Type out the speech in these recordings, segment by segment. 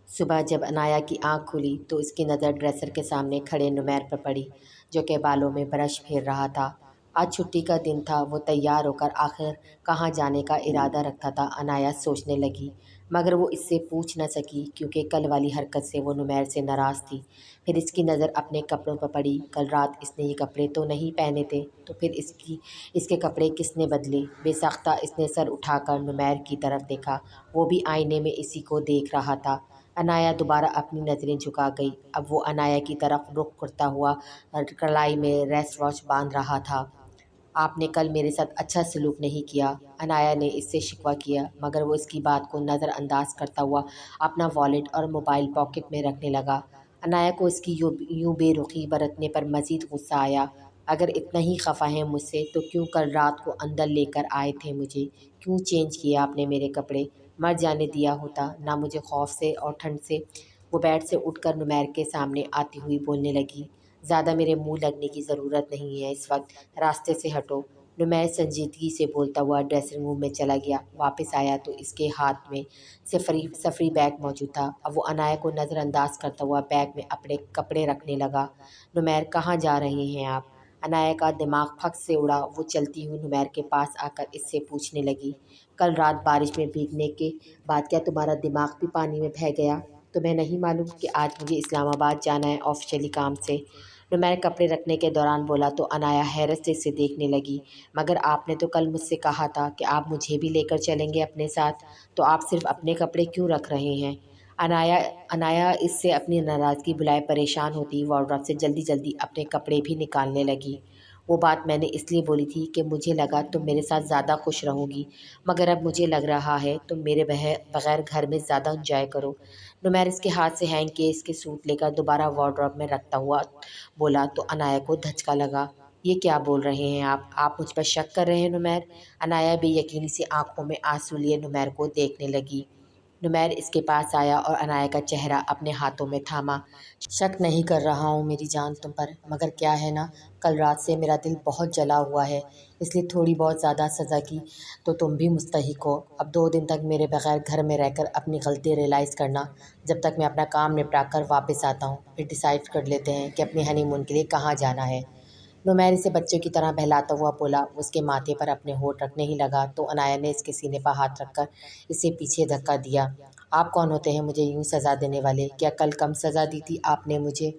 صبح جب عنایا کی آنکھ کھلی تو اس کی نظر ڈریسر کے سامنے کھڑے نمیر پر پڑی، جو کہ بالوں میں برش پھیر رہا تھا۔ آج چھٹی کا دن تھا، وہ تیار ہو کر آخر کہاں جانے کا ارادہ رکھتا تھا، عنایا سوچنے لگی، مگر وہ اس سے پوچھ نہ سکی کیونکہ کل والی حرکت سے وہ نمیر سے ناراض تھی۔ پھر اس کی نظر اپنے کپڑوں پر پڑی، کل رات اس نے یہ کپڑے تو نہیں پہنے تھے، تو پھر اس کے کپڑے کس نے بدلے؟ بے ساختہ اس نے سر اٹھا کر نمیر کی طرف دیکھا، وہ بھی آئینے میں اسی کو دیکھ رہا تھا۔ عنایا دوبارہ اپنی نظریں جھکا گئی، اب وہ عنایا کی طرف رخ کرتا ہوا کلائی میں ریسٹ واچ باندھ رہا تھا۔ آپ نے کل میرے ساتھ اچھا سلوک نہیں کیا، عنایا نے اس سے شکوہ کیا، مگر وہ اس کی بات کو نظر انداز کرتا ہوا اپنا والیٹ اور موبائل پاکٹ میں رکھنے لگا۔ عنایا کو اس کی یوں بے رخی برتنے پر مزید غصہ آیا۔ اگر اتنا ہی خفا ہیں مجھ سے تو کیوں کل رات کو اندر لے کر آئے تھے مجھے؟ کیوں چینج کیا آپ نے میرے کپڑے؟ مر جانے دیا ہوتا نہ مجھے خوف سے اور ٹھنڈ سے۔ وہ بیڈ سے اٹھ کر نمیر کے سامنے آتی ہوئی بولنے لگی، زیادہ میرے منہ لگنے کی ضرورت نہیں ہے اس وقت، راستے سے ہٹو۔ نمیر سنجیدگی سے بولتا ہوا ڈریسنگ روم میں چلا گیا۔ واپس آیا تو اس کے ہاتھ میں سفری بیگ موجود تھا۔ اب وہ عنایا کو نظر انداز کرتا ہوا بیگ میں اپنے کپڑے رکھنے لگا۔ نمیر کہاں جا رہے ہیں آپ؟ عنایا کا دماغ پھک سے اڑا، وہ چلتی ہوئی نمیر کے پاس آ کر اس سے پوچھنے لگی، کل رات بارش میں بھیگنے کے بعد کیا تمہارا دماغ بھی پانی میں بہہ گیا؟ تمہیں نہیں معلوم کہ آج مجھے اسلام آباد جانا ہے آفیشلی کام سے؟ نمیر کپڑے رکھنے کے دوران بولا تو عنایا حیرت سے اسے دیکھنے لگی، مگر آپ نے تو کل مجھ سے کہا تھا کہ آپ مجھے بھی لے کر چلیں گے اپنے ساتھ، تو آپ صرف اپنے کپڑے کیوں رکھ رہے ہیں؟ عنایا اس سے اپنی ناراضگی بلائے پریشان ہوتی وارڈروب سے جلدی جلدی اپنے کپڑے بھی نکالنے لگی۔ وہ بات میں نے اس لیے بولی تھی کہ مجھے لگا تم میرے ساتھ زیادہ خوش رہو گی، مگر اب مجھے لگ رہا ہے تم میرے بغیر گھر میں زیادہ انجوائے کرو۔ نمیر اس کے ہاتھ سے ہینگ کیے اس کے سوٹ لے کر دوبارہ وارڈروب میں رکھتا ہوا بولا تو عنایا کو دھچکا لگا۔ یہ کیا بول رہے ہیں آپ مجھ پر شک کر رہے ہیں نمیر؟ عنایا بے یقینی سے آنکھوں میں آنسو لیے نمیر کو دیکھنے لگی۔ نمیر اس کے پاس آیا اور عنایا کا چہرہ اپنے ہاتھوں میں تھاما۔ شک نہیں کر رہا ہوں میری جان تم پر، مگر کیا ہے نا، کل رات سے میرا دل بہت جلا ہوا ہے، اس لیے تھوڑی بہت زیادہ سزا کی تو تم بھی مستحق ہو۔ اب 2 دن تک میرے بغیر گھر میں رہ کر اپنی غلطی ریئلائز کرنا، جب تک میں اپنا کام نپٹا کر واپس آتا ہوں، پھر ڈیسائیڈ کر لیتے ہیں کہ اپنے ہنی مون کے لیے کہاں جانا ہے۔ نمیر اسے بچوں کی طرح بہلاتا ہوا بولا۔ وہ اس کے ماتھے پر اپنے ہونٹ رکھنے ہی لگا تو عنایا نے اس کے سینے پر ہاتھ رکھ کر اسے پیچھے دھکا دیا۔ آپ کون ہوتے ہیں مجھے یوں سزا دینے والے؟ کیا کل کم سزا دی تھی آپ نے مجھے،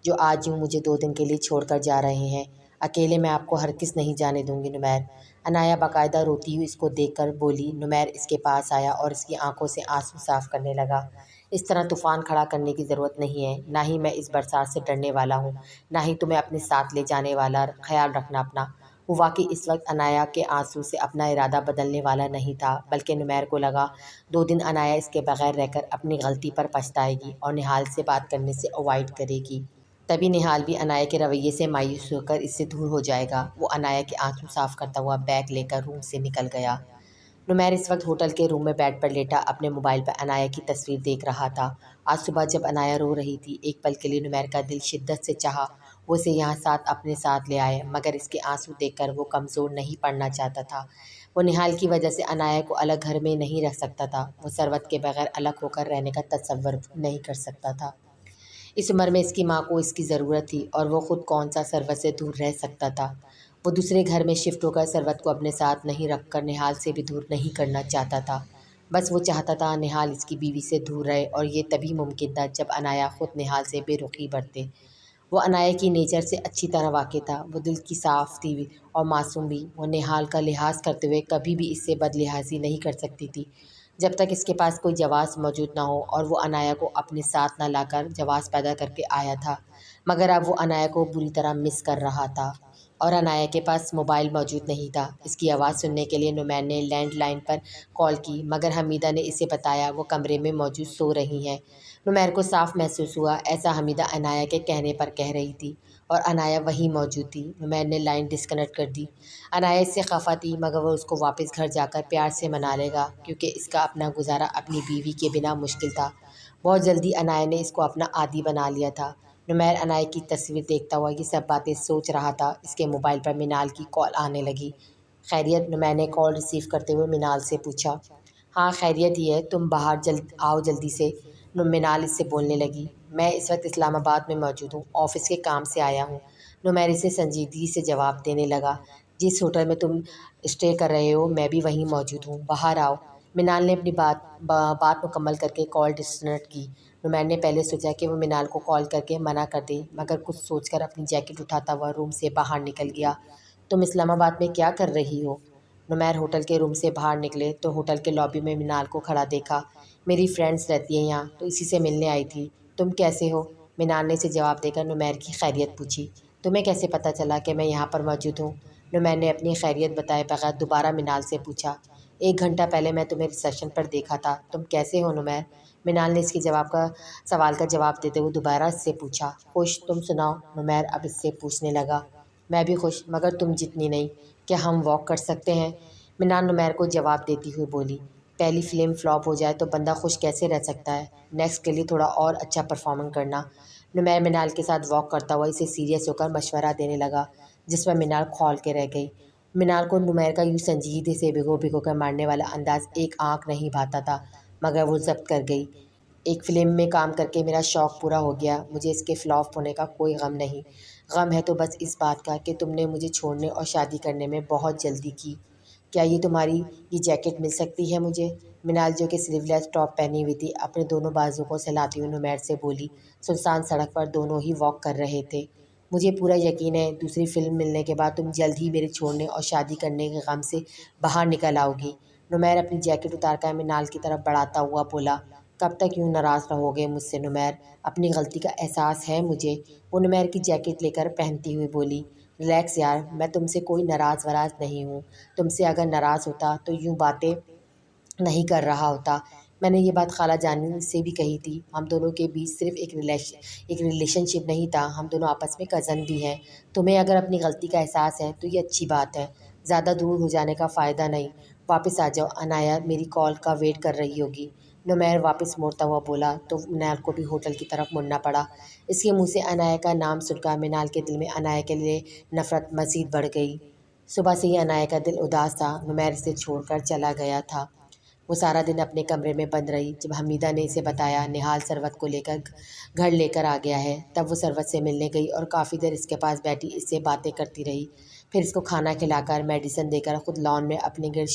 جو آج یوں مجھے 2 دن کے لیے چھوڑ کر جا رہے ہیں؟ اکیلے میں آپ کو ہرگز نہیں جانے دوں گی نمیر۔ عنایا باقاعدہ روتی ہوئی اس کو دیکھ کر بولی۔ نمیر اس کے پاس آیا اور اس کی آنکھوں سے آنسو صاف کرنے لگا۔ اس طرح طوفان کھڑا کرنے کی ضرورت نہیں ہے، نہ ہی میں اس برسات سے ڈرنے والا ہوں، نہ ہی تمہیں اپنے ساتھ لے جانے والا، خیال رکھنا اپنا۔ وہ واقعی اس وقت عنایا کے آنسو سے اپنا ارادہ بدلنے والا نہیں تھا، بلکہ نمیر کو لگا 2 دن عنایا اس کے بغیر رہ کر اپنی غلطی پر پچھتائے گی اور نہال سے بات کرنے سے اوائڈ کرے گی۔ تبھی نہال بھی عنایا کے رویے سے مایوس ہو کر اس سے دور ہو جائے گا۔ وہ عنایا کے آنسو صاف کرتا ہوا بیگ لے کر روم سے نکل گیا۔ نمیر اس وقت ہوٹل کے روم میں بیڈ پر لیٹا اپنے موبائل پر عنایا کی تصویر دیکھ رہا تھا۔ آج صبح جب عنایا رو رہی تھی، ایک پل کے لیے نمیر کا دل شدت سے چاہا وہ اسے یہاں اپنے ساتھ لے آئے، مگر اس کے آنسو دیکھ کر وہ کمزور نہیں پڑنا چاہتا تھا۔ وہ نہال کی وجہ سے عنایا کو الگ گھر میں نہیں رکھ سکتا تھا، وہ ثروت کے بغیر الگ ہو کر رہنے کا تصور نہیں کر سکتا تھا۔ اس عمر میں اس کی ماں کو اس کی ضرورت تھی اور وہ خود کون سا ثروت سے دور رہ سکتا تھا۔ وہ دوسرے گھر میں شفٹ ہو کر ثروت کو اپنے ساتھ نہیں رکھ کر نہال سے بھی دور نہیں کرنا چاہتا تھا۔ بس وہ چاہتا تھا نہال اس کی بیوی سے دور رہے، اور یہ تبھی ممکن تھا جب عنایا خود نہال سے بے رخی برتے۔ وہ عنایا کی نیچر سے اچھی طرح واقف تھا، وہ دل کی صاف تھی اور معصوم بھی۔ وہ نہال کا لحاظ کرتے ہوئے کبھی بھی اس سے بد لحاظی نہیں کر سکتی تھی، جب تک اس کے پاس کوئی جواز موجود نہ ہو، اور وہ عنایا کو اپنے ساتھ نہ لا کر جواز پیدا کر کے آیا تھا۔ مگر اب وہ عنایا کو بری طرح مس کر رہا تھا، اور عنایا کے پاس موبائل موجود نہیں تھا۔ اس کی آواز سننے کے لیے نمیر نے لینڈ لائن پر کال کی، مگر حمیدہ نے اسے بتایا وہ کمرے میں موجود سو رہی ہیں۔ نمیر کو صاف محسوس ہوا ایسا حمیدہ عنایا کے کہنے پر کہہ رہی تھی، اور عنایا وہیں موجود تھی۔ نمیر نے لائن ڈسکنیکٹ کر دی۔ عنایا اس سے خفا تھی، مگر وہ اس کو واپس گھر جا کر پیار سے منا لے گا، کیونکہ اس کا اپنا گزارا اپنی بیوی کے بنا مشکل تھا۔ بہت جلدی عنایا نے اس کو اپنا عادی بنا لیا تھا۔ نمیر عنایا کی تصویر دیکھتا ہوا یہ سب باتیں سوچ رہا تھا، اس کے موبائل پر منال کی کال آنے لگی۔ خیریت؟ نمیر نے کال ریسیو کرتے ہوئے منال سے پوچھا۔ ہاں خیریت ہی ہے، تم باہر آؤ جلدی سے۔ منال اس سے بولنے لگی۔ میں اس وقت اسلام آباد میں موجود ہوں، آفس کے کام سے آیا ہوں۔ نمیر اسے سنجیدگی سے جواب دینے لگا۔ جس ہوٹل میں تم اسٹے کر رہے ہو میں بھی وہیں موجود ہوں، باہر آؤ۔ منال نے اپنی بات مکمل کر کے کال ڈسکنیکٹ کی۔ نمیر نے پہلے سوچا کہ وہ منال کو کال کر کے منع کر دے، مگر کچھ سوچ کر اپنی جیکٹ اٹھاتا ہوا روم سے باہر نکل گیا۔ تم اسلام آباد میں کیا کر رہی ہو؟ نمیر ہوٹل کے روم سے باہر نکلے تو ہوٹل کے لابی میں منال کو کھڑا دیکھا۔ میری فرینڈس رہتی ہیں یہاں تو اسی سے ملنے آئی تھی۔ تم کیسے ہو؟ منال نے اسے جواب دے کر نمیر کی خیریت پوچھی۔ تمہیں کیسے پتہ چلا کہ میں یہاں پر موجود ہوں؟ نمیر نے اپنی خیریت بتائے بغیر دوبارہ منال سے پوچھا۔ 1 گھنٹہ پہلے میں تمہیں ریسیپشن پر دیکھا تھا۔ تم کیسے ہو نمیر؟ منال نے اس کے سوال کا جواب دیتے ہوئے دوبارہ اس سے پوچھا۔ خوش، تم سناؤ؟ نمیر اب اس سے پوچھنے لگا۔ میں بھی خوش، مگر تم جتنی نہیں۔ کیا ہم واک کر سکتے ہیں؟ منال نمیر کو جواب دیتی ہوئی بولی۔ پہلی فلم فلاپ ہو جائے تو بندہ خوش کیسے رہ سکتا ہے؟ نیکسٹ کے لیے تھوڑا اور اچھا پرفارمنس کرنا۔ نمیر منال کے ساتھ واک کرتا ہوا اسے سیریس ہو کر مشورہ دینے لگا، جس پر منال کھول کے رہ گئی۔ منال کو نمیر کا یوں سنجیدگی سے بھگو بھگو کر مارنے والا انداز ایک آنکھ نہیں بھاتا تھا، مگر وہ ضبط کر گئی۔ ایک فلم میں کام کر کے میرا شوق پورا ہو گیا، مجھے اس کے فلاپ ہونے کا کوئی غم نہیں۔ غم ہے تو بس اس بات کا کہ تم نے مجھے چھوڑنے اور شادی کرنے میں بہت جلدی کی۔ کیا یہ تمہاری یہ جیکٹ مل سکتی ہے مجھے؟ منال جو کہ سلیو لیس ٹاپ پہنی ہوئی تھی اپنے دونوں بازو کو سہلاتی ہوئی نمیر سے بولی۔ سنسان سڑک پر دونوں ہی واک کر رہے تھے۔ مجھے پورا یقین ہے دوسری فلم ملنے کے بعد تم جلد ہی میرے چھوڑنے اور شادی کرنے کے غم سے باہر نکل آؤ گی۔ نمیر اپنی جیکٹ اتار کر منال کی طرف بڑھاتا ہوا بولا۔ کب تک یوں ناراض رہو گے مجھ سے نمیر؟ اپنی غلطی کا احساس ہے مجھے، وہ نمیر کی جیکٹ لے کر پہنتی ہوئی بولی۔ ریلیکس یار، میں تم سے کوئی ناراض وراز نہیں ہوں۔ تم سے اگر ناراض ہوتا تو یوں باتیں نہیں کر رہا ہوتا۔ میں نے یہ بات خالہ جان سے بھی کہی تھی، ہم دونوں کے بیچ صرف ایک ریلیشن شپ نہیں تھا، ہم دونوں آپس میں کزن بھی ہیں۔ تمہیں اگر اپنی غلطی کا احساس ہے تو یہ اچھی بات ہے، زیادہ دور ہو جانے کا فائدہ نہیں۔ واپس آ جاؤ، عنایہ میری کال کا ویٹ کر رہی ہوگی۔ نمیر واپس موڑتا ہوا بولا تو منال کو بھی ہوٹل کی طرف مڑنا پڑا۔ اس کے منہ سے عنایہ کا نام سن کر منال کے دل میں عنایہ کے لیے نفرت مزید بڑھ گئی۔ صبح سے ہی عنایہ کا دل اداس تھا، نمیر اسے چھوڑ کر چلا گیا تھا۔ وہ سارا دن اپنے کمرے میں بند رہی۔ جب حمیدہ نے اسے بتایا نہال ثروت کو گھر لے کر آ گیا ہے، تب وہ ثروت سے ملنے گئی اور کافی دیر اس کے پاس بیٹھی اس سے باتیں کرتی رہی۔ پھر اس کو کھانا کھلا کر میڈیسن دے کر خود لان میں اپنے گرد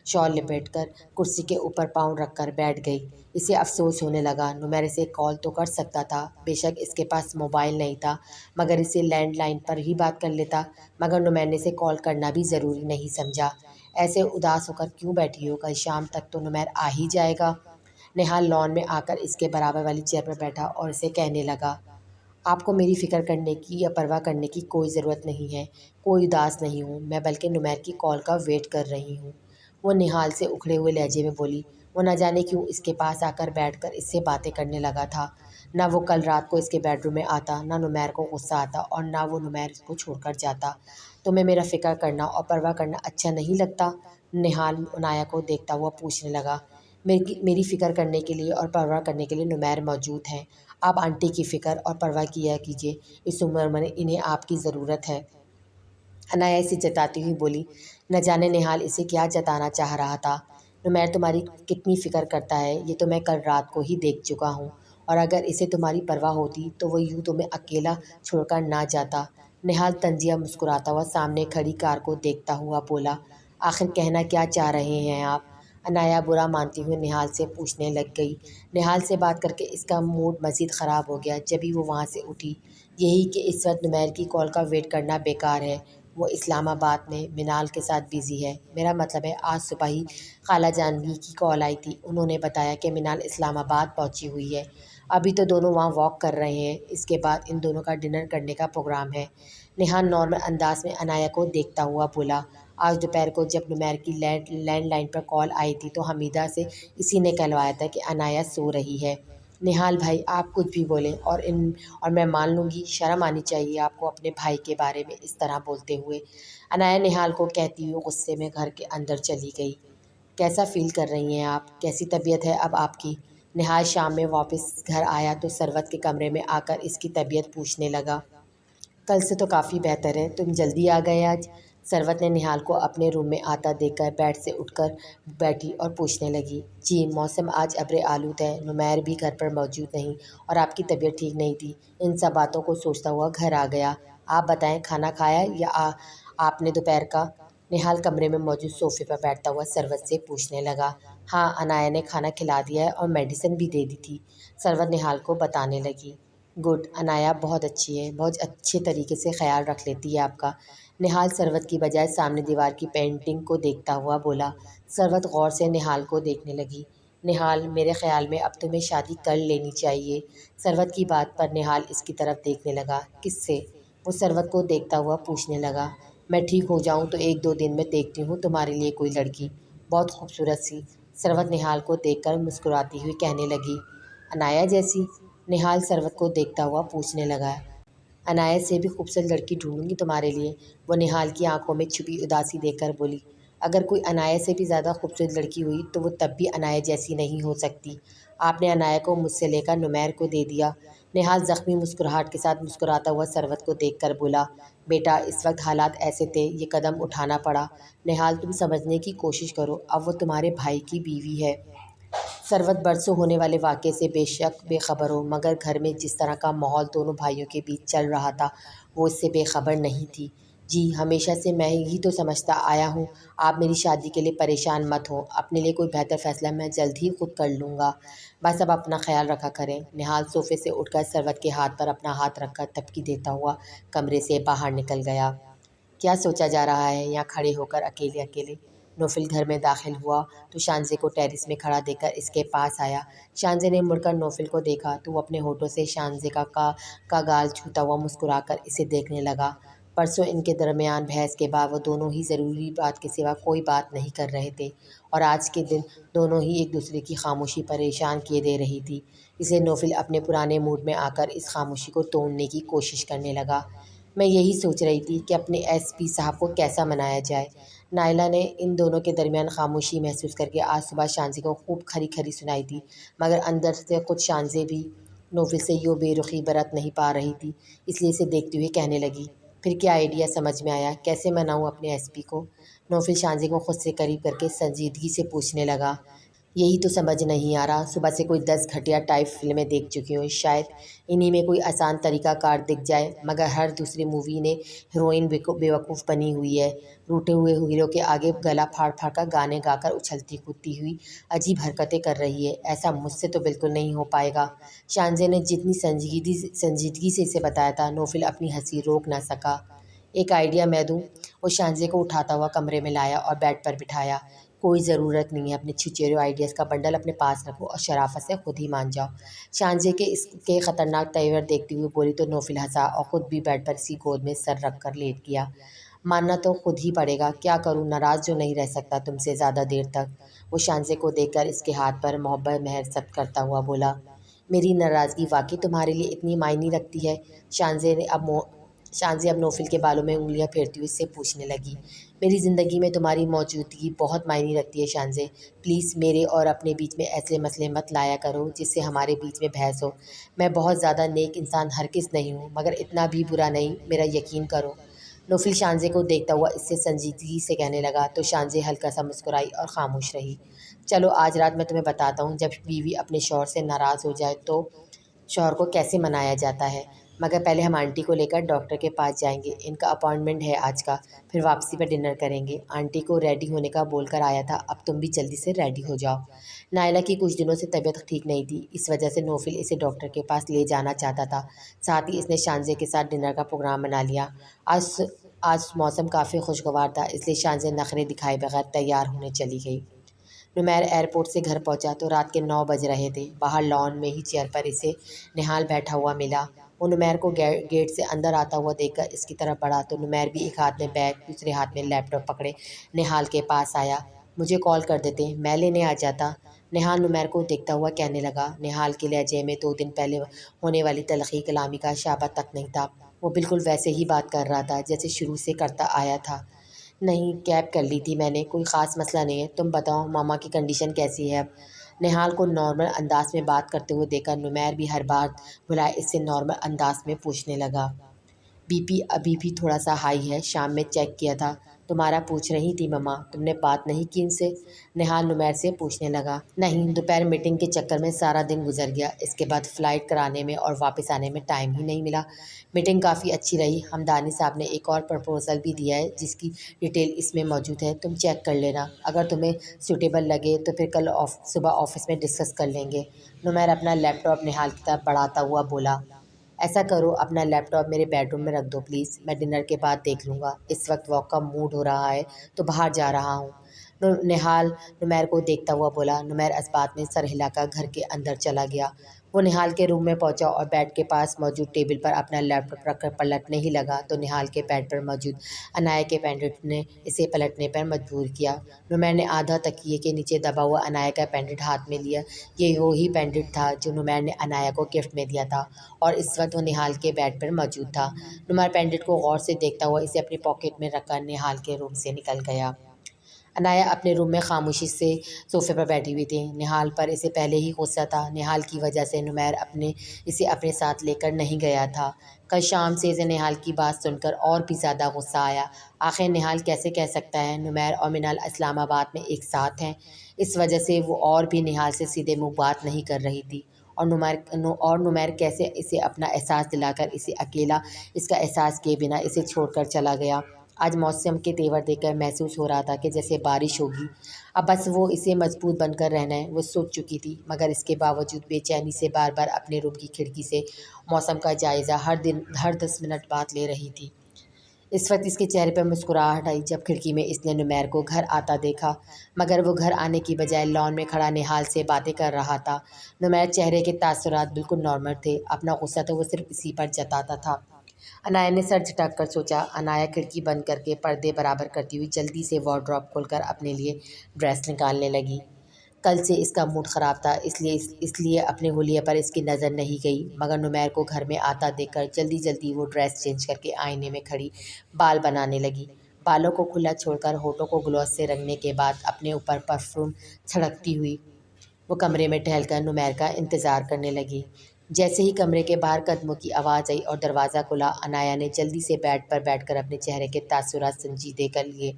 شال لپیٹ کر کرسی کے اوپر پاؤں رکھ کر بیٹھ گئی۔ اسے افسوس ہونے لگا، نمیر اسے کال تو کر سکتا تھا، بے شک اس کے پاس موبائل نہیں تھا، مگر اسے لینڈ لائن پر ہی بات کر لیتا، مگر نمیر نے اسے کال کرنا بھی ضروری نہیں سمجھا۔ ایسے اداس ہو کر کیوں بیٹھی ہو؟ کل شام تک تو نمیر آ ہی جائے گا۔ نہال لان میں آ کر اس کے برابر والی چیئر پر بیٹھا اور اسے کہنے لگا۔ آپ کو میری فکر کرنے کی یا پرواہ کرنے کی کوئی ضرورت نہیں ہے، کوئی اداس نہیں ہوں میں، بلکہ نمیر کی کال کا ویٹ کر رہی ہوں، وہ نہال سے اکھڑے ہوئے لہجے میں بولی۔ وہ نہ جانے کیوں اس کے پاس آ کر بیٹھ کر اس سے باتیں کرنے لگا تھا۔ نہ وہ کل رات کو اس کے بیڈ روم میں آتا، نہ نمیر کو غصہ آتا اور نہ وہ نمیر کو چھوڑ کر جاتا۔ تمہیں میرا فکر کرنا اور پرواہ کرنا اچھا نہیں لگتا؟ نہال عنایہ کو دیکھتا ہوا پوچھنے لگا۔ میری فکر کرنے کے لیے اور پرواہ کرنے کے لیے نمیر موجود ہیں، آپ آنٹی کی فکر اور پرواہ کیا کیجیے، اس عمر میں انہیں آپ کی ضرورت ہے۔ عنایہ اسے جتاتی ہوئی بولی۔ نہ جانے نہال اسے کیا جتانا چاہ رہا تھا۔ نمیر تمہاری کتنی فکر کرتا ہے یہ تو میں کل رات کو ہی دیکھ چکا ہوں، اور اگر اسے تمہاری پرواہ ہوتی تو وہ یوں تمہیں اکیلا چھوڑ کر نہ جاتا۔ نہال طنزیہ مسکراتا ہوا سامنے کھڑی کار کو دیکھتا ہوا بولا۔ آخر کہنا کیا چاہ رہے ہیں آپ؟ عنایہ برا مانتی ہوئی نہال سے پوچھنے لگ گئی۔ نہال سے بات کر کے اس کا موڈ مزید خراب ہو گیا، جبھی وہ وہاں سے اٹھی۔ یہی کہ اس وقت نمیر کی کال کا ویٹ کرنا بیکار ہے، وہ اسلام آباد میں منال کے ساتھ بزی ہے۔ میرا مطلب ہے آج صبح ہی خالہ جانگی کی کال آئی تھی، انہوں نے بتایا کہ منال اسلام آباد پہنچی ہوئی ہے، ابھی تو دونوں وہاں واک کر رہے ہیں، اس کے بعد ان دونوں کا ڈنر کرنے کا پروگرام ہے۔ نہال نارمل انداز میں عنایہ کو دیکھتا ہوا بولا۔ آج دوپہر کو جب نمیر کی لینڈ لائن پر کال آئی تھی تو حمیدہ سے اسی نے کہلوایا تھا کہ عنایہ سو رہی ہے۔ نہال بھائی آپ کچھ بھی بولیں اور میں مان لوں گی، شرم آنی چاہیے آپ کو اپنے بھائی کے بارے میں اس طرح بولتے ہوئے۔ عنایہ نہال کو کہتی ہوئی غصے میں گھر کے اندر چلی گئی۔ کیسا فیل کر رہی ہیں آپ؟ کیسی طبیعت ہے اب آپ کی؟ نہال شام میں واپس گھر آیا تو ثروت کے کمرے میں آ کر اس کی طبیعت پوچھنے لگا۔ کل سے تو کافی بہتر ہے، تم جلدی آ گئے آج۔ ثروت نے نہال کو اپنے روم میں آتا دیکھ کر بیڈ سے اٹھ کر بیٹھی اور پوچھنے لگی، جی موسم آج ابر آلود ہے، نمیر بھی گھر پر موجود نہیں اور آپ کی طبیعت ٹھیک نہیں تھی۔ ان سب باتوں کو سوچتا ہوا گھر آ گیا۔ آپ بتائیں کھانا کھایا یا آپ نے دوپہر کا؟ نہال کمرے میں موجود صوفے پر بیٹھتا ہوا ثروت سے پوچھنے لگا۔ ہاں انایا نے کھانا کھلا دیا ہے اور میڈیسن بھی دے دی تھی، ثروت نہال کو بتانے لگی۔ گڈ، انایا بہت اچھی ہے، بہت اچھے طریقے سے خیال رکھ لیتی ہے آپ کا۔ نہال ثروت کی بجائے سامنے دیوار کی پینٹنگ کو دیکھتا ہوا بولا۔ ثروت غور سے نہال کو دیکھنے لگی۔ نہال میرے خیال میں اب تمہیں شادی کر لینی چاہیے۔ ثروت کی بات پر نہال اس کی طرف دیکھنے لگا۔ کس سے؟ وہ ثروت کو دیکھتا ہوا پوچھنے لگا۔ میں ٹھیک ہو جاؤں تو 1-2 دن میں دیکھتی ہوں تمہارے لیے کوئی لڑکی، بہت خوبصورت سی۔ ثروت نہال کو دیکھ کر مسکراتی ہوئی کہنے لگی۔ انایا جیسی؟ نہال ثروت کو دیکھتا ہوا پوچھنے لگا۔ انایا سے بھی خوبصورت لڑکی ڈھونڈوں گی تمہارے لیے، وہ نہال کی آنکھوں میں چھپی اداسی دیکھ کر بولی۔ اگر کوئی انایا سے بھی زیادہ خوبصورت لڑکی ہوئی تو وہ تب بھی انایا جیسی نہیں ہو سکتی۔ آپ نے انایا کو مجھ سے لے کر نمیر کو دے دیا۔ نہال زخمی مسکراہٹ کے ساتھ مسکراتا ہوا ثروت کو دیکھ کر بولا۔ بیٹا اس وقت حالات ایسے تھے، یہ قدم اٹھانا پڑا۔ نہال تم سمجھنے کی کوشش کرو، اب وہ تمہارے بھائی کی بیوی ہے۔ ثروت برسوں ہونے والے واقعے سے بے شک بے خبر ہو، مگر گھر میں جس طرح کا ماحول دونوں بھائیوں کے بیچ چل رہا تھا وہ اس سے بے خبر نہیں تھی۔ جی ہمیشہ سے میں یہی تو سمجھتا آیا ہوں، آپ میری شادی کے لیے پریشان مت ہوں، اپنے لیے کوئی بہتر فیصلہ میں جلد ہی خود کر لوں گا، بس اب اپنا خیال رکھا کریں۔ نہال صوفے سے اٹھ کر ثروت کے ہاتھ پر اپنا ہاتھ رکھ کر تھپکی دیتا ہوا کمرے سے باہر نکل گیا۔ کیا سوچا جا رہا ہے یہاں کھڑے ہو کر اکیلے اکیلے؟ نوفل گھر میں داخل ہوا تو شانزے کو ٹیرس میں کھڑا دیکھ کر اس کے پاس آیا۔ شانزے نے مڑ کر نوفل کو دیکھا تو وہ اپنے ہونٹوں سے شانزے کا گال چھوتا ہوا مسکرا کر اسے دیکھنے لگا۔ پرسوں ان کے درمیان بحث کے بعد وہ دونوں ہی ضروری بات کے سوا کوئی بات نہیں کر رہے تھے اور آج کے دن دونوں ہی ایک دوسرے کی خاموشی پریشان کیے دے رہی تھی، اس لیے نوفل اپنے پرانے موڈ میں آ کر اس خاموشی کو توڑنے کی کوشش کرنے لگا۔ میں یہی سوچ رہی تھی کہ اپنے ایس پی صاحب کو کیسا منایا جائے۔ نائلہ نے ان دونوں کے درمیان خاموشی محسوس کر کے آج صبح شانزے کو خوب کھری کھری سنائی تھی، مگر اندر سے خود شانزے بھی نوفل سے یوں بے رخی برت نہیں پا رہی تھی، اس لیے اسے دیکھتے ہوئے کہنے لگی۔ پھر کیا آئیڈیا سمجھ میں آیا، کیسے مناؤں اپنے ایس پی کو؟ نوفل شانزے کو خود سے قریب کر کے سنجیدگی سے پوچھنے لگا۔ یہی تو سمجھ نہیں آ رہا، صبح سے کوئی 10 گھٹیا ٹائپ فلمیں دیکھ چکی ہوں، شاید انہی میں کوئی آسان طریقہ کار دکھ جائے، مگر ہر دوسری مووی نے ہیروئن بیوقوف بنی ہوئی ہے، روٹھے ہوئے ہیرو کے آگے گلا پھاڑ پھاڑ کر گانے گا کر اچھلتی کودتی ہوئی عجیب حرکتیں کر رہی ہے، ایسا مجھ سے تو بالکل نہیں ہو پائے گا۔ شانزے نے جتنی سنجیدگی سے اسے بتایا تھا، نوفل اپنی ہنسی روک نہ سکا۔ ایک آئیڈیا میں دوں؟ وہ شانزے کو اٹھاتا ہوا کمرے میں لایا اور بیڈ پر بٹھایا۔ کوئی ضرورت نہیں ہے، اپنے چھچیرے آئیڈیاز کا بنڈل اپنے پاس رکھو اور شرافت سے خود ہی مان جاؤ۔ شانزے کے اس کے خطرناک تیور دیکھتے ہوئے بولی تو نوفل ہنسا اور خود بھی بیڈ پر اسی گود میں سر رکھ کر لیٹ گیا۔ ماننا تو خود ہی پڑے گا، کیا کروں، ناراض جو نہیں رہ سکتا تم سے زیادہ دیر تک۔ وہ شانزے کو دیکھ کر اس کے ہاتھ پر محبت مہر ثبت کرتا ہوا بولا۔ میری ناراضگی واقعی تمہارے لیے اتنی معنی رکھتی ہے؟ شانزے اب نوفل کے بالوں میں انگلیاں پھیرتی ہوئی اس سے پوچھنے لگی۔ میری زندگی میں تمہاری موجودگی بہت معنی رکھتی ہے شانزے، پلیز میرے اور اپنے بیچ میں ایسے مسئلے مت لایا کرو جس سے ہمارے بیچ میں بحث ہو۔ میں بہت زیادہ نیک انسان ہرگز نہیں ہوں، مگر اتنا بھی برا نہیں، میرا یقین کرو۔ نوفل شانزے کو دیکھتا ہوا اس سے سنجیدگی سے کہنے لگا تو شانزے ہلکا سا مسکرائی اور خاموش رہی۔ چلو آج رات میں تمہیں بتاتا ہوں جب بیوی اپنے شوہر سے ناراض ہو جائے تو شوہر کو کیسے منایا جاتا ہے، مگر پہلے ہم آنٹی کو لے کر ڈاکٹر کے پاس جائیں گے، ان کا اپائنٹمنٹ ہے آج کا، پھر واپسی پہ ڈنر کریں گے۔ آنٹی کو ریڈی ہونے کا بول کر آیا تھا، اب تم بھی جلدی سے ریڈی ہو جاؤ۔ نائلہ کی کچھ دنوں سے طبیعت ٹھیک نہیں تھی، اس وجہ سے نوفل اسے ڈاکٹر کے پاس لے جانا چاہتا تھا، ساتھ ہی اس نے شانزے کے ساتھ ڈنر کا پروگرام بنا لیا۔ آج موسم کافی خوشگوار تھا، اس لیے شانزے نخرے دکھائے بغیر تیار ہونے چلی گئی۔ نمیر ایئرپورٹ سے گھر پہنچا تو رات کے 9 بج رہے تھے۔ باہر لان میں ہی چیئر پر اسے نہال بیٹھا ہوا ملا۔ وہ نمیر کو گیٹ سے اندر آتا ہوا دیکھ کر اس کی طرف بڑھا تو نمیر بھی ایک ہاتھ میں بیگ دوسرے ہاتھ میں لیپ ٹاپ پکڑے نہال کے پاس آیا۔ مجھے کال کر دیتے، میں لینے آ جاتا، نہال نمیر کو دیکھتا ہوا کہنے لگا۔ نہال کے لہجے میں 2 دن پہلے ہونے والی تلخی کلامی کا شائبہ تک نہیں تھا، وہ بالکل ویسے ہی بات کر رہا تھا جیسے شروع سے کرتا آیا تھا۔ نہیں، کیب کر لی تھی میں نے، کوئی خاص مسئلہ نہیں ہے، تم بتاؤ ماما کی کنڈیشن کیسی ہے اب؟ نہال کو نارمل انداز میں بات کرتے ہوئے دیکھ کر نمیر بھی ہر بات بھلائے اس سے نارمل انداز میں پوچھنے لگا۔ بی پی ابھی بھی تھوڑا سا ہائی ہے، شام میں چیک کیا تھا تمہارا پوچھ رہی تھی مما، تم نے بات نہیں کی ان سے؟ نہال نمیر سے پوچھنے لگا۔ نہیں، دوپہر میٹنگ کے چکر میں سارا دن گزر گیا، اس کے بعد فلائٹ کرانے میں اور واپس آنے میں ٹائم ہی نہیں ملا۔ میٹنگ کافی اچھی رہی، ہمدانی صاحب نے ایک اور پرپوزل بھی دیا ہے جس کی ڈیٹیل اس میں موجود ہے، تم چیک کر لینا، اگر تمہیں سوٹیبل لگے تو پھر کل صبح آفس میں ڈسکس کر لیں گے۔ نمیر اپنا لیپ ٹاپ نہال کی طرف بڑھاتا ہوا بولا۔ ایسا کرو، اپنا لیپ ٹاپ میرے بیڈ روم میں رکھ دو پلیز، میں ڈنر کے بعد دیکھ لوں گا، اس وقت واک کا موڈ ہو رہا ہے تو باہر جا رہا ہوں۔ نہال نمیر کو دیکھتا ہوا بولا۔ نمیر اس بات میں سر ہلا کر گھر کے اندر چلا گیا۔ وہ نہال کے روم میں پہنچا اور بیڈ کے پاس موجود ٹیبل پر اپنا لیپ ٹاپ رکھ کر پلٹنے ہی لگا تو نہال کے بیڈ پر موجود عنایہ کے پینڈنٹ نے اسے پلٹنے پر مجبور کیا۔ نمیر نے آدھا تکیے کے نیچے دبا ہوا عنایہ کا پینڈنٹ ہاتھ میں لیا۔ یہ وہی پینڈنٹ تھا جو نمیر نے عنایہ کو گفٹ میں دیا تھا اور اس وقت وہ نہال کے بیڈ پر موجود تھا۔ نمیر پینڈنٹ کو غور سے دیکھتا ہوا اسے اپنی پاکٹ میں رکھ کر نہال کے روم سے نکل گیا۔ عنایہ اپنے روم میں خاموشی سے صوفے پر بیٹھی ہوئی تھی۔ نہال پر اسے پہلے ہی غصہ تھا، نہال کی وجہ سے نمیر اسے اپنے ساتھ لے کر نہیں گیا تھا۔ کل شام سے اسے نہال کی بات سن کر اور بھی زیادہ غصہ آیا۔ آخر نہال کیسے کہہ سکتا ہے نمیر اور منال اسلام آباد میں ایک ساتھ ہیں؟ اس وجہ سے وہ اور بھی نہال سے سیدھے منہ بات نہیں کر رہی تھی، اور نمیر کیسے اسے اپنا احساس دلا کر اسے اکیلا اس کا احساس کیے بنا اسے چھوڑ کر چلا گیا۔ آج موسم کے تیور دیکھ کر محسوس ہو رہا تھا کہ جیسے بارش ہوگی، اب بس وہ اسے مضبوط بن کر رہنا ہے، وہ سوچ چکی تھی، مگر اس کے باوجود بے چینی سے بار بار اپنے روم کی کھڑکی سے موسم کا جائزہ ہر 10 منٹ بعد لے رہی تھی۔ اس وقت اس کے چہرے پر مسکراہٹ آئی جب کھڑکی میں اس نے نمیر کو گھر آتا دیکھا، مگر وہ گھر آنے کی بجائے لان میں کھڑا نہال سے باتیں کر رہا تھا۔ نمیر چہرے کے تاثرات بالکل نارمل تھے، اپنا غصہ تو وہ صرف اسی پر جتاتا تھا۔ عنایہ نے سر جھٹک کر سوچا۔ عنایہ کھڑکی بند کر کے پردے برابر کرتی ہوئی جلدی سے وارڈروب کھول کر اپنے لیے ڈریس نکالنے لگی۔ کل سے اس کا موڈ خراب تھا، اس لیے اپنے حلیے پر اس کی نظر نہیں گئی، مگر نمیر کو گھر میں آتا دیکھ کر جلدی جلدی وہ ڈریس چینج کر کے آئینے میں کھڑی بال بنانے لگی۔ بالوں کو کھلا چھوڑ کر ہونٹوں کو گلوس سے رنگنے کے بعد اپنے اوپر پرفیوم چھڑکتی ہوئی وہ کمرے میں ٹہل کر نمیر کا انتظار کرنے لگی۔ جیسے ہی کمرے کے باہر قدموں کی آواز آئی اور دروازہ کھلا، عنایہ نے جلدی سے بیڈ پر بیٹھ کر اپنے چہرے کے تاثرات سنجیدہ کر لیے،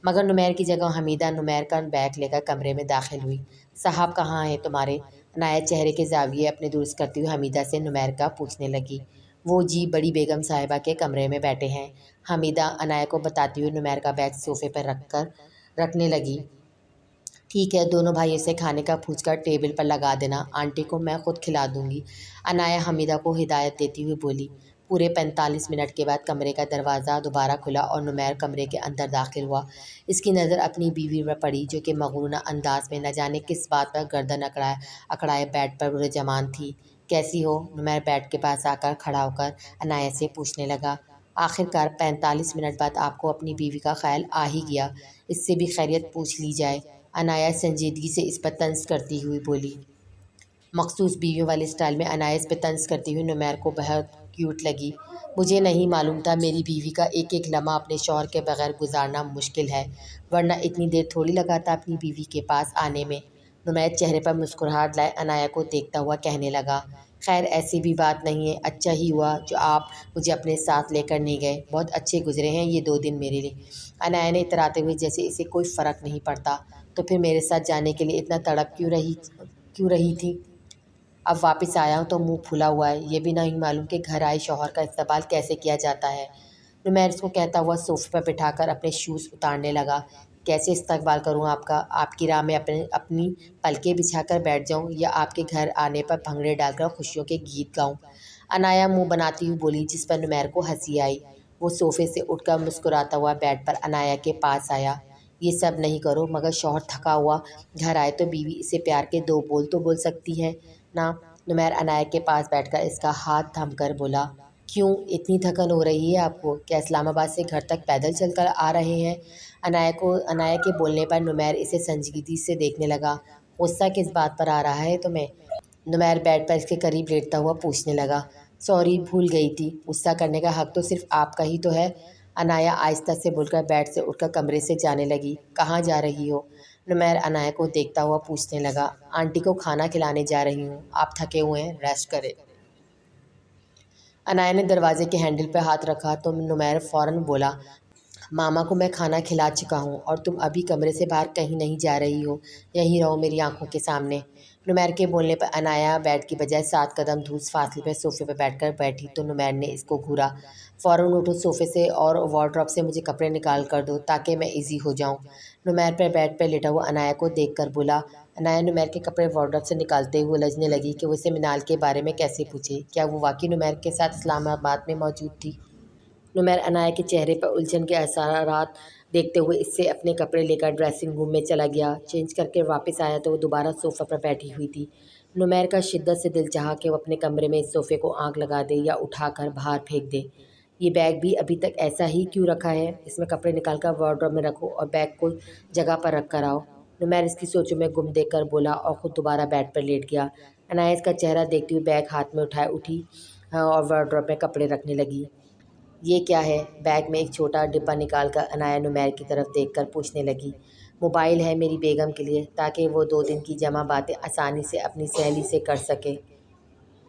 مگر نمیر کی جگہ حمیدہ نمیر کا بیگ لے کر کمرے میں داخل ہوئی۔ صاحب کہاں ہیں تمہارے؟ عنایہ چہرے کے زاویے اپنے درست کرتے ہوئے حمیدہ سے نمیر کا پوچھنے لگی۔ وہ جی بڑی بیگم صاحبہ کے کمرے میں بیٹھے ہیں، حمیدہ عنایہ کو بتاتی ہوئی نمیر کا بیگ صوفے پر رکھنے لگی۔ ٹھیک ہے، دونوں بھائیوں سے کھانے کا پھوج کر ٹیبل پر لگا دینا، آنٹی کو میں خود کھلا دوں گی، عنایہ حمیدہ کو ہدایت دیتی ہوئی بولی۔ پورے 45 منٹ کے بعد کمرے کا دروازہ دوبارہ کھلا اور نمیر کمرے کے اندر داخل ہوا۔ اس کی نظر اپنی بیوی پر پڑی جو کہ مغرورانہ انداز میں نہ جانے کس بات پر گردن اکڑائے بیڈ پر رجمان تھی۔ کیسی ہو؟ نمیر بیڈ کے پاس آ کر کھڑا ہو کر عنایہ سے پوچھنے لگا۔ آخرکار 45 منٹ بعد آپ کو اپنی بیوی کا خیال آ ہی گیا، اس سے بھی خیریت پوچھ لی جائے، عنایہ سنجیدگی سے اس پر طنز کرتی ہوئی بولی۔ مخصوص بیویوں والے اسٹائل میں عنایہ اس پہ طنز کرتی ہوئی نمیر کو بہت کیوٹ لگی۔ مجھے نہیں معلوم تھا میری بیوی کا ایک ایک لمحہ اپنے شوہر کے بغیر گزارنا مشکل ہے، ورنہ اتنی دیر تھوڑی لگاتا اپنی بیوی کے پاس آنے میں۔ نمیر چہرے پر مسکراہٹ لائے عنایہ کو دیکھتا ہوا کہنے لگا۔ خیر ایسی بھی بات نہیں ہے، اچھا ہی ہوا جو آپ مجھے اپنے ساتھ لے کر نہیں گئے، بہت اچھے گزرے ہیں یہ 2 دن میرے لیے، عنایہ نے اتراتے ہوئے جیسے اسے کوئی فرق نہیں پڑتا۔ تو پھر میرے ساتھ جانے کے لیے اتنا تڑپ کیوں رہی تھی؟ اب واپس آیا ہوں تو منہ پھلا ہوا ہے، یہ بھی نہیں معلوم کہ گھر آئے شوہر کا استقبال کیسے کیا جاتا ہے۔ نمیر اس کو کہتا ہوا صوفے پر بٹھا کر اپنے شوز اتارنے لگا۔ کیسے استقبال کروں آپ کا؟ آپ کی راہ میں اپنی پلکیں بچھا کر بیٹھ جاؤں یا آپ کے گھر آنے پر بھنگڑے ڈال کر خوشیوں کے گیت گاؤں؟ عنایہ منہ بناتی ہوئی بولی، جس پر نمیر کو ہنسی آئی۔ وہ صوفے سے اٹھ کر مسکراتا ہوا بیڈ پر عنایہ کے پاس آیا۔ یہ سب نہیں کرو مگر شوہر تھکا ہوا گھر آئے تو بیوی اسے پیار کے 2 بول تو بول سکتی ہے نا؟ نمیر عنایہ کے پاس بیٹھ کر اس کا ہاتھ تھام کر بولا۔ کیوں اتنی تھکن ہو رہی ہے آپ کو؟ کیا اسلام آباد سے گھر تک پیدل چل کر آ رہے ہیں؟ عنایہ کے بولنے پر نمیر اسے سنجیدگی سے دیکھنے لگا۔ غصہ کس بات پر آ رہا ہے تمہیں؟ نمیر بیڈ پر اس کے قریب لیٹتا ہوا پوچھنے لگا۔ سوری بھول گئی تھی، غصہ کرنے کا حق تو صرف آپ کا ہی تو ہے، عنایہ آہستہ سے بول کر بیڈ سے اٹھ کر کمرے سے جانے لگی۔ کہاں جا رہی ہو؟ نمیر عنایہ کو دیکھتا ہوا پوچھنے لگا۔ آنٹی کو کھانا کھلانے جا رہی ہوں، آپ تھکے ہوئے ہیں، ریسٹ کریں۔ عنایہ نے دروازے کے ہینڈل پہ ہاتھ رکھا تو نمیر فوراً بولا۔ ماما کو میں کھانا کھلا چکا ہوں اور تم ابھی کمرے سے باہر کہیں نہیں جا رہی ہو، یہیں رہو میری آنکھوں کے سامنے۔ نمیر کے بولنے پر عنایا بیڈ کی بجائے 7 قدم دور فاصلے پہ صوفے پہ بیٹھ کر بیٹھی تو نمیر نے اس کو گھورا۔ فوراً اٹھو صوفے سے اور وارڈروب سے مجھے کپڑے نکال کر دو تاکہ میں ایزی ہو جاؤں۔ نمیر پر بیڈ پہ لیٹا ہوا عنایا کو دیکھ کر بولا۔ عنایا نمیر کے کپڑے وارڈروب سے نکالتے ہوئے الجھنے لگی کہ وہ اسے منال کے بارے میں کیسے پوچھے۔ کیا وہ واقعی نمیر کے ساتھ اسلام آباد میں موجود تھی؟ نمیر عنایا کے چہرے پر الجھن کے اثرات دیکھتے ہوئے اس سے اپنے کپڑے لے کر ڈریسنگ روم میں چلا گیا۔ چینج کر کے واپس آیا تو وہ دوبارہ صوفہ پر بیٹھی ہوئی تھی۔ نمیر کا شدت سے دل چاہا کہ وہ اپنے کمرے میں اس صوفے کو آگ لگا دے یا اٹھا کر باہر پھینک دے۔ یہ بیگ بھی ابھی تک ایسا ہی کیوں رکھا ہے؟ اس میں کپڑے نکال کر وارڈروب میں رکھو اور بیگ کو جگہ پر رکھ کر آؤ۔ نمیر اس کی سوچوں میں گم دیکھ کر بولا اور خود دوبارہ بیڈ پر لیٹ گیا۔ عنایا اس کا چہرہ دیکھتی ہوئی بیگ ہاتھ میں اٹھائے اٹھی اور وارڈروب میں کپڑے رکھنے لگی۔ یہ کیا ہے؟ بیگ میں ایک چھوٹا ڈبہ نکال کر عنایا نمیر کی طرف دیکھ کر پوچھنے لگی۔ موبائل ہے میری بیگم کے لیے تاکہ وہ 2 دن کی جمع باتیں آسانی سے اپنی سہیلی سے کر سکے۔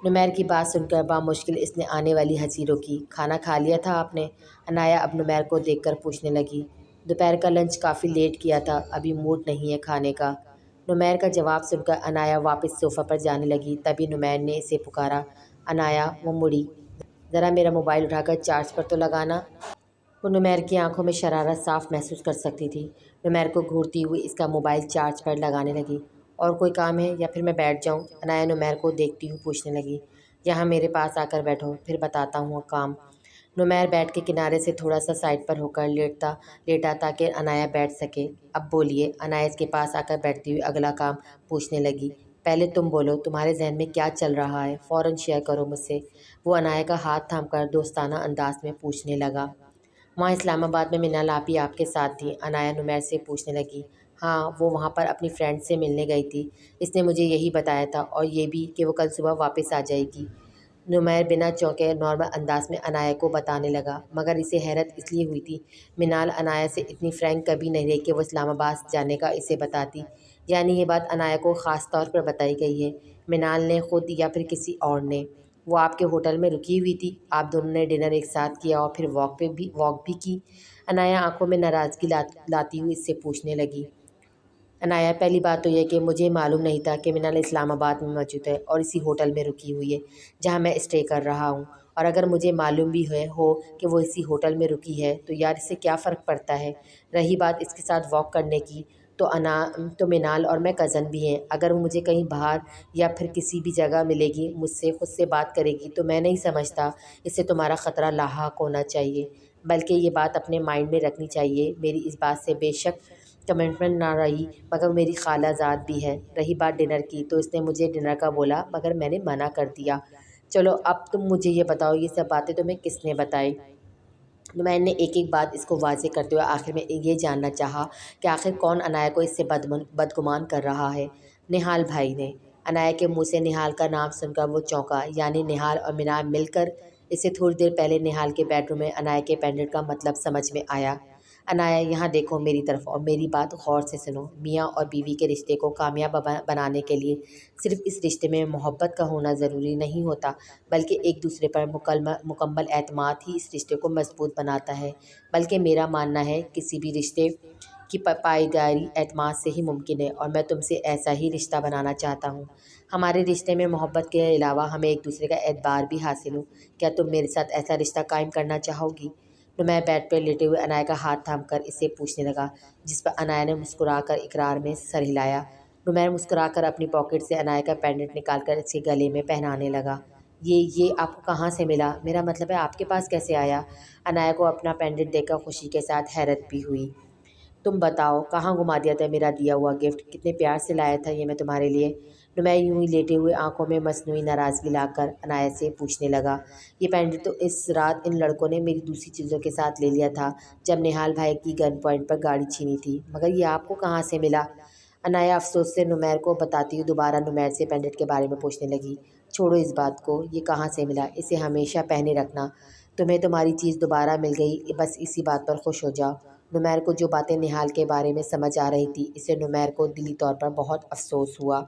نمیر کی بات سن کر بامشکل اس نے آنے والی ہنسی روکی۔ کھانا کھا لیا تھا آپ نے؟ عنایا اب نمیر کو دیکھ کر پوچھنے لگی۔ دوپہر کا لنچ کافی لیٹ کیا تھا، ابھی موڈ نہیں ہے کھانے کا۔ نمیر کا جواب سن کر عنایا واپس صوفہ پر جانے لگی، تبھی نمیر نے اسے پکارا۔ عنایا وہ مڑی۔ ذرا میرا موبائل اٹھا کر چارج پر تو لگانا۔ وہ نمیر کی آنکھوں میں شرارت صاف محسوس کر سکتی تھی۔ نمیر کو گھورتی ہوئی اس کا موبائل چارج پر لگانے لگی۔ اور کوئی کام ہے یا پھر میں بیٹھ جاؤں؟ عنایا نمیر کو دیکھتی ہوئی پوچھنے لگی۔ یہاں میرے پاس آ کر بیٹھو، پھر بتاتا ہوں کام۔ نمیر بیڈ کے کنارے سے تھوڑا سا سائڈ پر ہو کر لیٹا تاکہ عنایا بیٹھ سکے۔ اب بولیے۔ عنایا اس کے پاس آ کر بیٹھتی ہوئی اگلا کام پوچھنے لگی۔ پہلے تم بولو، تمہارے ذہن میں کیا چل رہا ہے؟ فوراً شیئر کرو مجھ سے۔ وہ عنایا کا ہاتھ تھام کر دوستانہ انداز میں پوچھنے لگا۔ وہاں اسلام آباد میں منال آپی آپ کے ساتھ تھی؟ عنایا نمیر سے پوچھنے لگی۔ ہاں، وہ وہاں پر اپنی فرینڈ سے ملنے گئی تھی، اس نے مجھے یہی بتایا تھا اور یہ بھی کہ وہ کل صبح واپس آ جائے گی۔ نمیر بنا چونکے نارمل انداز میں عنایا کو بتانے لگا، مگر اسے حیرت اس لیے ہوئی تھی منال عنایا سے اتنی فرینک کبھی نہیں رہی کہ وہ اسلام آباد جانے کا اسے بتاتی۔ یعنی یہ بات عنایا کو خاص طور پر بتائی گئی ہے، منال نے خود یا پھر کسی اور نے؟ وہ آپ کے ہوٹل میں رکی ہوئی تھی، آپ دونوں نے ڈنر ایک ساتھ کیا اور پھر واک بھی کی؟ عنایا آنکھوں میں ناراضگی لاتی ہوئی اس سے پوچھنے لگی۔ عنایا پہلی بات تو یہ کہ مجھے معلوم نہیں تھا کہ منال اسلام آباد میں موجود ہے اور اسی ہوٹل میں رکی ہوئی ہے جہاں میں اسٹے کر رہا ہوں، اور اگر مجھے معلوم بھی ہو کہ وہ اسی ہوٹل میں رکی ہے تو یار اس سے کیا فرق پڑتا ہے؟ رہی بات اس کے ساتھ واک کرنے کی تو منال اور میں کزن بھی ہیں، اگر وہ مجھے کہیں باہر یا پھر کسی بھی جگہ ملے گی، مجھ سے خود سے بات کرے گی تو میں نہیں سمجھتا اس سے تمہارا خطرہ لاحق ہونا چاہیے، بلکہ یہ بات اپنے مائنڈ میں رکھنی چاہیے۔ میری اس بات سے بے شک کمٹمنٹ نہ رہی، مگر میری خالہ زاد بھی ہے۔ رہی بات ڈنر کی تو اس نے مجھے ڈنر کا بولا مگر میں نے منع کر دیا۔ چلو اب تم مجھے یہ بتاؤ، یہ سب باتیں تمہیں کس نے بتائی؟ نمیر نے ایک ایک بات اس کو واضح کرتے ہوئے آخر میں یہ جاننا چاہا کہ آخر کون عنایا کو اس سے بدگمان کر رہا ہے۔ نہال بھائی نے۔ عنایا کے منہ سے نہال کا نام سن کر وہ چونکا، یعنی نہال اور منال مل کر؟ اسے تھوڑی دیر پہلے نہال کے بیڈ روم میں عنایا کے پینڈنٹ کا مطلب سمجھ میں آیا۔ عنایا یہاں دیکھو میری طرف اور میری بات غور سے سنو۔ میاں اور بیوی کے رشتے کو کامیاب بنانے کے لیے صرف اس رشتے میں محبت کا ہونا ضروری نہیں ہوتا، بلکہ ایک دوسرے پر مکمل اعتماد ہی اس رشتے کو مضبوط بناتا ہے۔ بلکہ میرا ماننا ہے کسی بھی رشتے کی پائیداری اعتماد سے ہی ممکن ہے، اور میں تم سے ایسا ہی رشتہ بنانا چاہتا ہوں۔ ہمارے رشتے میں محبت کے علاوہ ہمیں ایک دوسرے کا اعتبار بھی حاصل ہو۔ کیا تم میرے ساتھ ایسا رشتہ قائم کرنا چاہو گی؟ نمیر بیڈ پر لیٹے ہوئے عنایا کا ہاتھ تھام کر اس سے پوچھنے لگا، جس پر عنایا نے مسکرا کر اقرار میں سر ہلایا۔ نمیر مسکرا کر اپنی پاکٹ سے عنایا کا پینڈنٹ نکال کر اس کے گلے میں پہنانے لگا۔ یہ آپ کو کہاں سے ملا؟ میرا مطلب ہے آپ کے پاس کیسے آیا؟ عنایا کو اپنا پینڈنٹ دیکھ کر خوشی کے ساتھ حیرت بھی ہوئی۔ تم بتاؤ کہاں گما دیا تھا میرا دیا ہوا گفٹ؟ کتنے پیار سے لایا تھا یہ میں تمہارے لیے؟ نمیر یوں ہی لیٹے ہوئے آنکھوں میں مصنوعی ناراضگی لا کر عنایا سے پوچھنے لگا۔ یہ پینڈنٹ تو اس رات ان لڑکوں نے میری دوسری چیزوں کے ساتھ لے لیا تھا جب نہال بھائی کی گن پوائنٹ پر گاڑی چھینی تھی، مگر یہ آپ کو کہاں سے ملا؟ عنایا افسوس سے نمیر کو بتاتی ہوئی دوبارہ نمیر سے پینڈنٹ کے بارے میں پوچھنے لگی۔ چھوڑو اس بات کو، یہ کہاں سے ملا، اسے ہمیشہ پہنے رکھنا۔ تمہیں تمہاری چیز دوبارہ مل گئی، بس اسی بات پر خوش ہو جاؤ۔ نمیر کو جو باتیں نہال کے بارے میں سمجھ آ رہی تھی، اس سے نمیر کو دلی طور پر بہت افسوس ہوا۔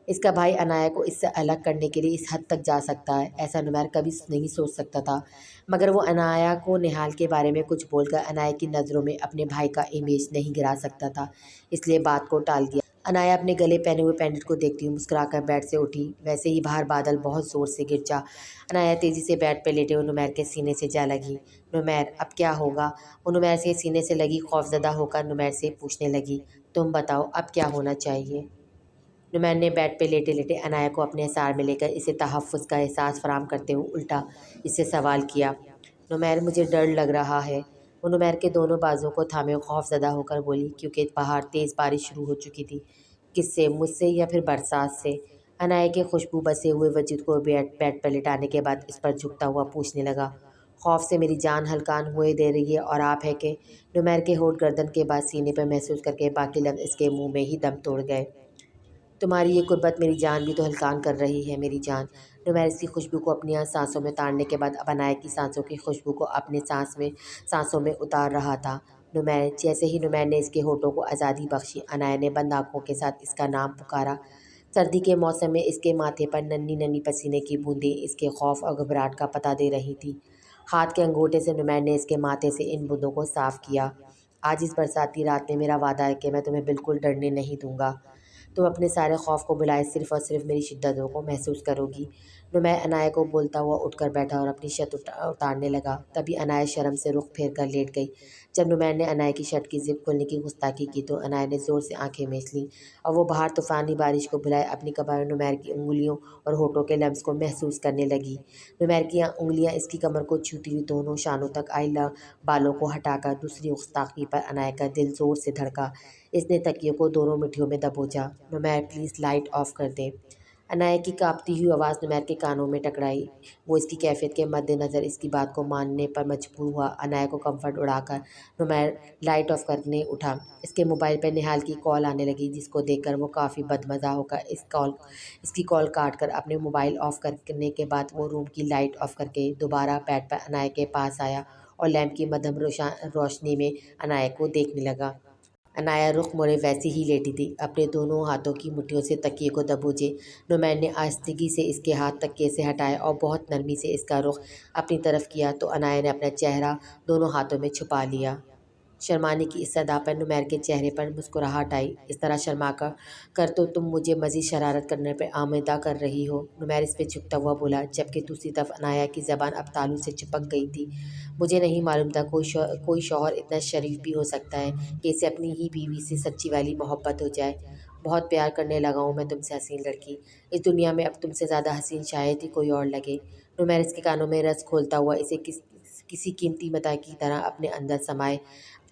اس کا بھائی عنایا کو اس سے الگ کرنے کے لیے اس حد تک جا سکتا ہے، ایسا نمیر کبھی نہیں سوچ سکتا تھا، مگر وہ عنایا کو نہال کے بارے میں کچھ بول کر عنایا کی نظروں میں اپنے بھائی کا امیج نہیں گرا سکتا تھا، اس لیے بات کو ٹال دیا۔ عنایا اپنے گلے پہنے ہوئے پینڈنٹ کو دیکھتی ہوئی مسکرا کر بیڈ سے اٹھی، ویسے ہی باہر بادل بہت زور سے گرجا۔ عنایا تیزی سے بیڈ پہ لیٹے ہوئے نمیر کے سینے سے جا لگی۔ نمیر اب کیا ہوگا؟ وہ نمیر سے سینے سے لگی خوفزدہ ہو کر نمیر سے پوچھنے لگی، تم بتاؤ اب کیا ہونا چاہیے؟ نمیر نے بیڈ پہ لیٹے لیٹے عنایا کو اپنے حصار میں لے کر اسے تحفظ کا احساس فراہم کرتے ہوئے الٹا اس سے سوال کیا۔ نمیر مجھے ڈر لگ رہا ہے، وہ نمیر کے دونوں بازوؤں کو تھامے خوفزدہ ہو کر بولی، کیونکہ باہر تیز بارش شروع ہو چکی تھی۔ کس سے؟ مجھ سے یا پھر برسات سے؟ عنایا کے خوشبو بسے ہوئے وجود کو بیڈ پر لٹانے کے بعد اس پر جھکتا ہوا پوچھنے لگا، خوف سے میری جان ہلکان ہوئے دے رہی ہے اور آپ ہے کہ؟ نمیر کے ہونٹ گردن کے بعد سینے پر محسوس کر کے باقی لفظ اس کے منہ میں ہی دم توڑ گئے۔ تمہاری یہ قربت میری جان بھی تو ہلکان کر رہی ہے میری جان۔ نمیر اس کی خوشبو کو اپنی سانسوں میں اتارنے کے بعد اب عنایا کی سانسوں کی خوشبو کو اپنے سانسوں میں اتار رہا تھا۔ نمیر، جیسے ہی نمیر نے اس کے ہونٹوں کو آزادی بخشی، عنایا نے بند آنکھوں کے ساتھ اس کا نام پکارا۔ سردی کے موسم میں اس کے ماتھے پر ننھی ننھی پسینے کی بوندیں اس کے خوف اور گھبراہٹ کا پتہ دے رہی تھیں۔ ہاتھ کے انگوٹھے سے نمیر نے اس کے ماتھے سے ان بوندوں کو صاف کیا۔ آج اس برساتی رات میں میرا وعدہ ہے کہ میں تمہیں بالکل ڈرنے نہیں دوں گا، تم اپنے سارے خوف کو بلائے صرف اور صرف میری شدتوں کو محسوس کرو گی۔ نمیر عنایا کو بولتا ہوا اٹھ کر بیٹھا اور اپنی شرٹ اتارنے لگا، تبھی عنایا شرم سے رخ پھیر کر لیٹ گئی۔ جب نمیر نے عنایا کی شرٹ کی زپ کھولنے کی گستاخی کی تو عنایا نے زور سے آنکھیں میچ لیں اور وہ باہر طوفانی بارش کو بھلائے اپنی کمر میں نمیر کی انگلیوں اور ہونٹوں کے لمس کو محسوس کرنے لگی۔ نمیر کی انگلیاں اس کی کمر کو چھوتی ہوئی دونوں شانوں تک آئی، بالوں کو ہٹا کر۔ دوسری گستاخی پر عنایا کا دل زور سے دھڑکا، اس نے تکیے کو دونوں مٹھیوں میں دبوچا۔ نمیر پلیز لائٹ آف کر دیں۔ عنایا کی کانپتی ہوئی آواز نمیر کے کانوں میں ٹکرائی۔ وہ اس کی کیفیت کے مد نظر اس کی بات کو ماننے پر مجبور ہوا۔ عنایا کو کمفرٹ اڑا کر نمیر لائٹ آف کرنے اٹھا۔ اس کے موبائل پر نہال کی کال آنے لگی، جس کو دیکھ کر وہ کافی بدمزہ ہو کر اس کی کال کاٹ کر اپنے موبائل آف کرنے کے بعد وہ روم کی لائٹ آف کر کے دوبارہ بیڈ پر عنایا کے پاس آیا اور لیمپ کی مدھم روشنی میں عنایا کو دیکھنے لگا۔ عنایا رخ موڑے ویسی ہی لیٹی تھی، اپنے دونوں ہاتھوں کی مٹھیوں سے تکیے کو دبوچے۔ نمیر نے آہستگی سے اس کے ہاتھ تکیے سے ہٹائے اور بہت نرمی سے اس کا رخ اپنی طرف کیا تو عنایا نے اپنا چہرہ دونوں ہاتھوں میں چھپا لیا۔ شرمانے کی اس صدا پر نمیر کے چہرے پر مسکراہٹ آئی۔ اس طرح شرما کر تو تم مجھے مزید شرارت کرنے پر آمادہ کر رہی ہو، نمیر اس پہ جھکتا ہوا بولا، جبکہ دوسری طرف عنایا کی زبان اب تالو سے چپک گئی تھی۔ مجھے نہیں معلوم تھا کوئی شوہر اتنا شریف بھی ہو سکتا ہے کہ اسے اپنی ہی بیوی سے سچی والی محبت ہو جائے۔ بہت پیار کرنے لگا ہوں میں تم سے حسین لڑکی، اس دنیا میں اب تم سے زیادہ حسین شاید ہی کوئی اور لگے۔ نمیر اس کے کانوں میں رس کھولتا ہوا اسے کسی قیمتی متاع کی طرح اپنے اندر سمائے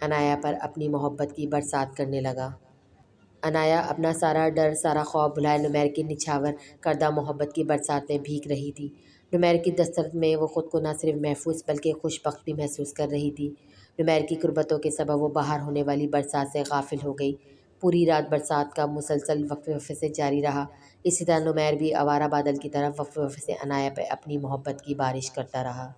عنایا پر اپنی محبت کی برسات کرنے لگا۔ عنایا اپنا سارا ڈر، سارا خوف بھلائے نمیر کی نچھاور کردہ محبت کی برسات میں بھیگ رہی تھی۔ نمیر کی دسترس میں وہ خود کو نہ صرف محفوظ بلکہ خوش بخت بھی محسوس کر رہی تھی۔ نمیر کی قربتوں کے سبب وہ باہر ہونے والی برسات سے غافل ہو گئی۔ پوری رات برسات کا مسلسل وقفے وقفے سے جاری رہا۔ اسی طرح نمیر بھی آوارہ بادل کی طرح وقفے وقفے سے عنایا پہ اپنی محبت کی بارش کرتا رہا۔